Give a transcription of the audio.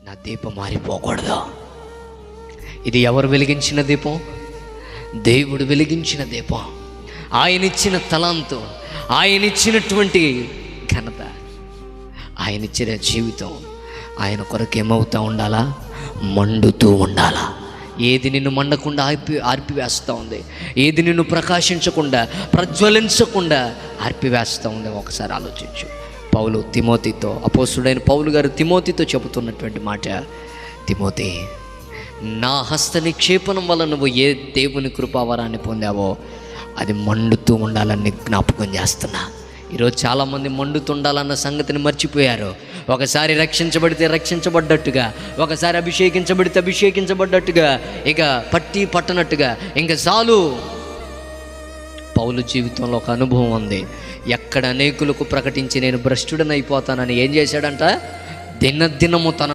నా దీపం మారిపోకూడదు. ఇది ఎవరు వెలిగించిన దీపం? దేవుడు వెలిగించిన దీపం. ఆయనిచ్చిన తలాంతు, ఆయనిచ్చినటువంటి ఘనత, ఆయనిచ్చిన జీవితం ఆయన కొరకు ఏమవుతూ ఉండాలా? మండుతూ ఉండాలా. ఏది నిన్ను మండకుండా ఆర్పివేస్తూ ఉంది, ఏది నిన్ను ప్రకాశించకుండా ప్రజ్వలించకుండా ఆర్పివేస్తూ ఉంది, ఒకసారి ఆలోచించు. పౌలు తిమోతితో, అపోస్తుడైన పౌలు గారు తిమోతితో చెబుతున్నటువంటి మాట, తిమోతి, నా హస్త నిక్షేపణం వల్ల నువ్వు ఏ దేవుని కృపావరాన్ని పొందావో అది మండుతూ ఉండాలని జ్ఞాపకం చేస్తున్నా. ఈరోజు చాలామంది మండుతుండాలన్న సంగతిని మర్చిపోయారు. ఒకసారి రక్షించబడితే రక్షించబడ్డట్టుగా, ఒకసారి అభిషేకించబడితే అభిషేకించబడ్డట్టుగా, ఇక పట్టి పట్టనట్టుగా ఇంకా చాలు. పౌలు జీవితంలో ఒక అనుభవం ఉంది. ఎక్కడ అనేకులకు ప్రకటించి నేను భ్రష్టుడనైపోతానని ఏం చేశాడంట? దినదినము తన